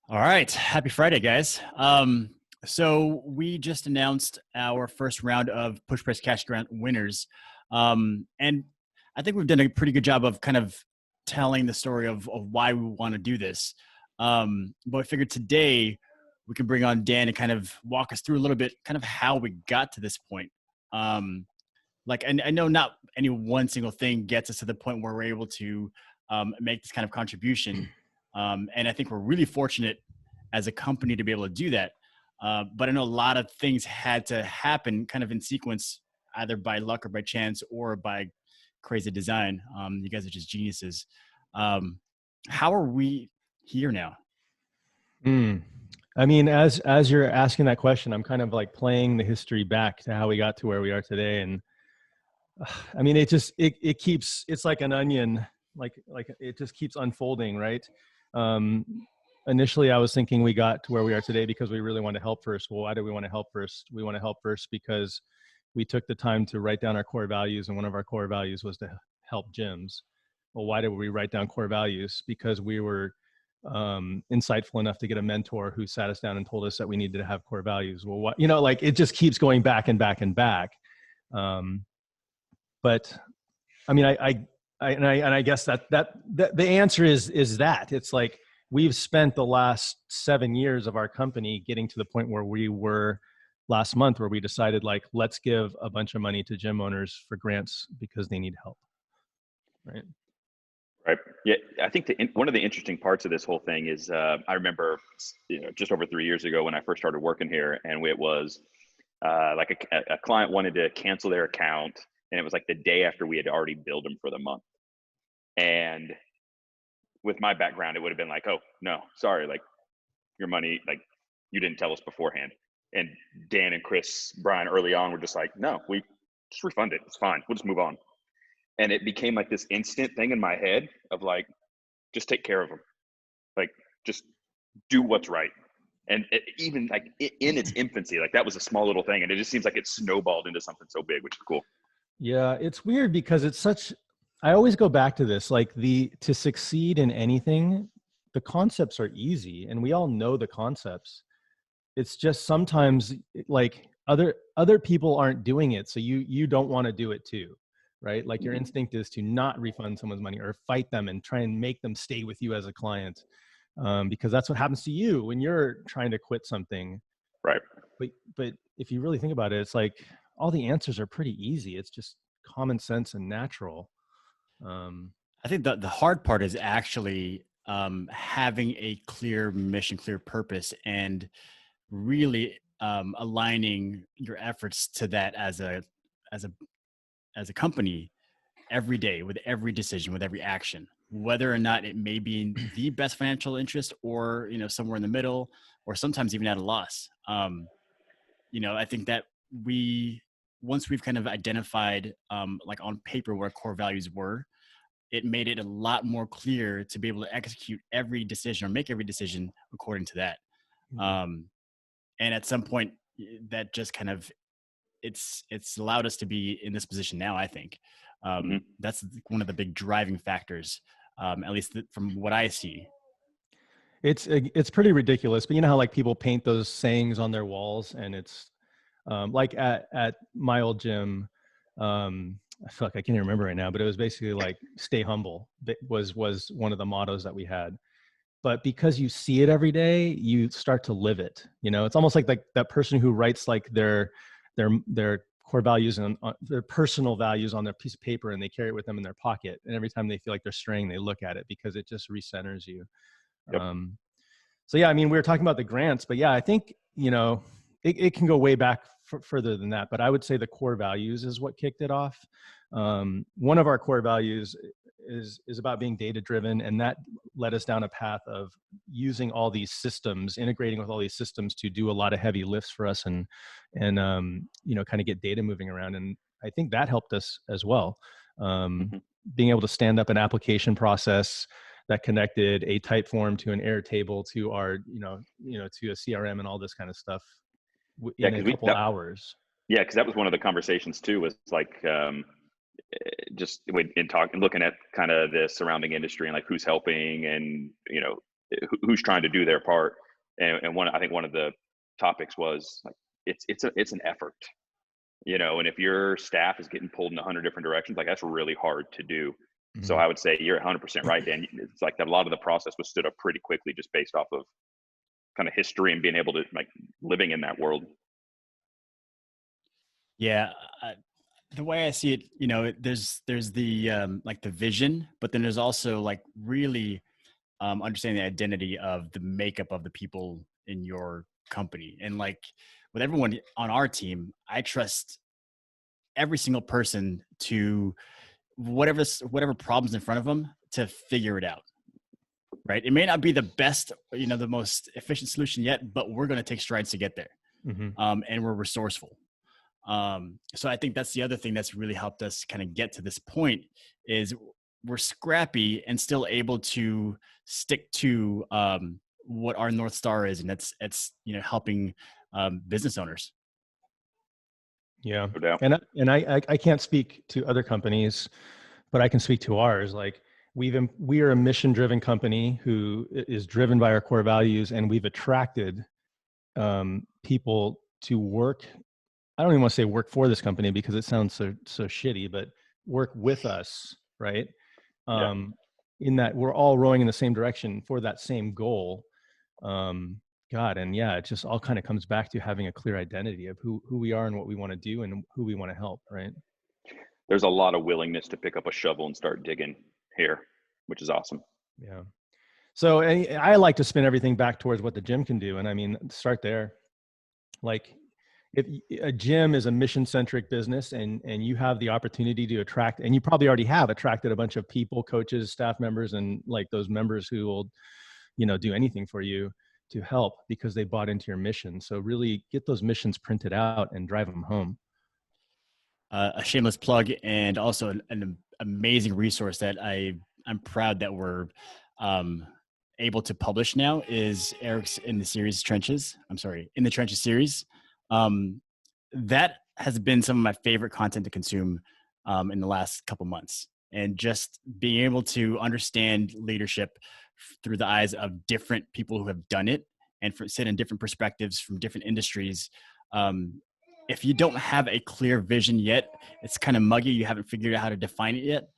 All right. Happy Friday, guys. So we just announced our first round of PushPress Cash Grant winners. And I think we've done a pretty good job of kind of telling the story of why we want to do this. But I figured today we can bring on Dan and kind of walk us through a little bit kind of how we got to this point. Um, I know not any one single thing gets us to the point where we're able to make this kind of contribution. And I think we're really fortunate as a company to be able to do that. But I know a lot of things had to happen kind of in sequence, either by luck or by chance or by crazy design. You guys are just geniuses. Um, how are we here now? Mm. I mean, as you're asking that question, I'm kind of like playing the history back to how we got to where we are today. And I mean, it keeps, it's like an onion, like it just keeps unfolding, right? Um, Initially, I was thinking we got to where we are today because we really want to help first. Well, why do we want to help first? We want to help first because we took the time to write down our core values, and one of our core values was to help gyms. Well, why did we write down core values? Because we were insightful enough to get a mentor who sat us down and told us that we needed to have core values. Well, what, like it just keeps going back and back and back. Um, but I mean, I guess that the answer is that it's like we've spent the last 7 years of our company getting to the point where we were last month, where we decided like, let's give a bunch of money to gym owners for grants because they need help. Right. Right. Yeah, I think one of the interesting parts of this whole thing is I remember, just over 3 years ago when I first started working here, and it was like a client wanted to cancel their account, and it was like the day after we had already billed them for the month. And with my background, it would have been like, oh no, sorry, like your money, like you didn't tell us beforehand. And Dan and Chris, Brian, early on were just like, no, we just refund it. It's fine. We'll just move on. And it became like this instant thing in my head of like, just take care of them, like just do what's right. And even like in its infancy, like that was a small little thing, and it just seems like it snowballed into something so big, which is cool. Yeah, it's weird because it's such, I always go back to this, like to succeed in anything, the concepts are easy and we all know the concepts. It's just sometimes like other people aren't doing it, so you don't want to do it too, right? Like your instinct is to not refund someone's money or fight them and try and make them stay with you as a client, because that's what happens to you when you're trying to quit something. Right. But if you really think about it, it's like all the answers are pretty easy. It's just common sense and natural. I think the hard part is actually having a clear mission, clear purpose, and really aligning your efforts to that as a as a company every day, with every decision, with every action, whether or not it may be in the best financial interest or somewhere in the middle, or sometimes even at a loss. I think that we once we've kind of identified like on paper what our core values were, it made it a lot more clear to be able to execute every decision or make every decision according to that. um, and at some point that just kind of it's allowed us to be in this position now. I think that's one of the big driving factors, at least from what I see. It's pretty ridiculous, but you know how like people paint those sayings on their walls, and it's like at my old gym, I feel like I can't even remember right now, but it was basically like "stay humble" that was one of the mottos that we had. But because you see it every day, you start to live it. It's almost like that person who writes like their core values and their personal values on their piece of paper, and they carry it with them in their pocket. And every time they feel like they're straying, they look at it because it just recenters you. Yep. So yeah, I mean, we were talking about the grants, but yeah, I think, it can go way back further than that, but I would say the core values is what kicked it off. One of our core values is about being data driven, and that led us down a path of using all these systems, integrating with all these systems to do a lot of heavy lifts for us, and kind of get data moving around. And I think that helped us as well. Being able to stand up an application process that connected a type form to an Airtable to our, to a CRM and all this kind of stuff in a couple hours. Yeah, because that was one of the conversations too. Was like just in talking, looking at kind of the surrounding industry and like who's helping, and who's trying to do their part. And I think one of the topics was like, it's an effort, and if your staff is getting pulled in 100 different directions, like that's really hard to do. So Mhm. I would say you're 100% right, Dan. It's like that a lot of the process was stood up pretty quickly just based off of kind of history and being able to like living in that world. Yeah, the way I see it, there's the like the vision, but then there's also like really understanding the identity of the makeup of the people in your company. And like with everyone on our team, I trust every single person to whatever problems in front of them to figure it out. Right? It may not be the best, the most efficient solution yet, but we're going to take strides to get there. Mhm. And we're resourceful. So I think that's the other thing that's really helped us kind of get to this point is we're scrappy and still able to stick to what our North Star is. And it's helping business owners. Yeah. No doubt. And I can't speak to other companies, but I can speak to ours. Like we are a mission driven company who is driven by our core values, and we've attracted people to work. I don't even want to say work for this company because it sounds so shitty, but work with us, right? Yeah. In that we're all rowing in the same direction for that same goal. God, and yeah, it just all kind of comes back to having a clear identity of who we are and what we want to do and who we want to help, right? There's a lot of willingness to pick up a shovel and start digging here, which is awesome. Yeah. So I like to spin everything back towards what the gym can do. And I mean, start there. Like if a gym is a mission-centric business and you have the opportunity to attract, and you probably already have attracted a bunch of people, coaches, staff members, and like those members who will, do anything for you to help because they bought into your mission. So really get those missions printed out and drive them home. A shameless plug and also an amazing resource that I'm proud that we're able to publish now is Eric's in the Trenches series. That has been some of my favorite content to consume in the last couple months, and just being able to understand leadership through the eyes of different people who have done it and sit in different perspectives from different industries. If you don't have a clear vision yet, it's kind of muggy. You haven't figured out how to define it yet.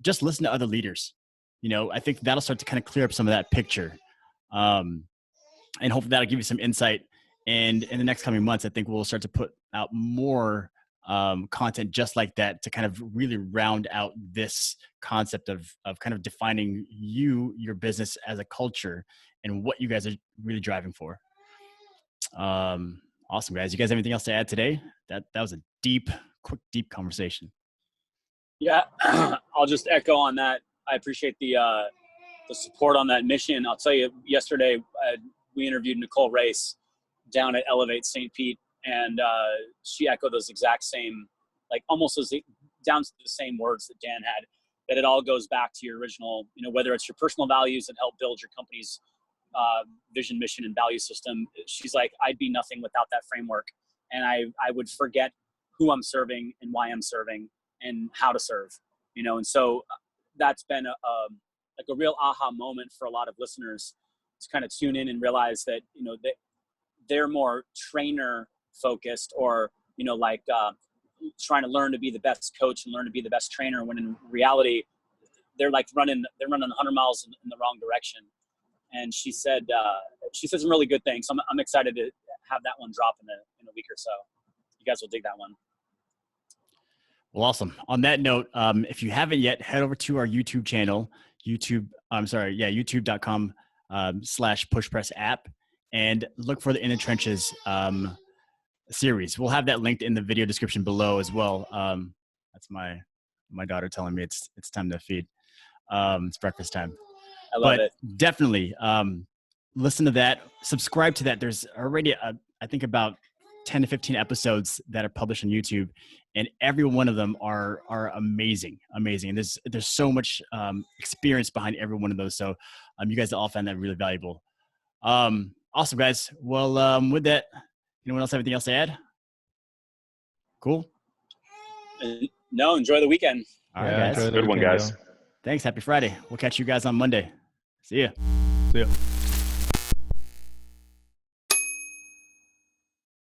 Just listen to other leaders. I think that'll start to kind of clear up some of that picture. And hopefully that'll give you some insight. And in the next coming months, I think we'll start to put out more content just like that to kind of really round out this concept of kind of defining your business as a culture and what you guys are really driving for. Awesome, guys. You guys have anything else to add today? That was a quick, deep conversation. Yeah, I'll just echo on that. I appreciate the support on that mission. I'll tell you, yesterday we interviewed Nicole Race down at Elevate St. Pete, and she echoed those exact same, like almost down to the same words that Dan had, that it all goes back to your original, whether it's your personal values that help build your company's vision, mission, and value system. She's like, I'd be nothing without that framework. And I would forget who I'm serving and why I'm serving and how to serve, and so that's been like a real aha moment for a lot of listeners to kind of tune in and realize that, that they're more trainer focused or, trying to learn to be the best coach and learn to be the best trainer, when in reality, they're running 100 miles in the wrong direction. And she said some really good things. So I'm excited to have that one drop in a week or so. You guys will dig that one. Well, awesome. On that note, if you haven't yet, head over to our YouTube channel, youtube.com/PushPress app, and look for the In the Trenches series. We'll have that linked in the video description below as well. That's my daughter telling me it's time to feed. It's breakfast time. I love it. Definitely listen to that. Subscribe to that. There's already, I think, about 10 to 15 episodes that are published on YouTube, and every one of them are amazing. And there's so much experience behind every one of those. So you guys all found that really valuable. Awesome, guys. Well, with that, anyone else have anything else to add? Cool. No, enjoy the weekend. All right, guys. Good one, guys. Thanks. Happy Friday. We'll catch you guys on Monday. See ya. See ya.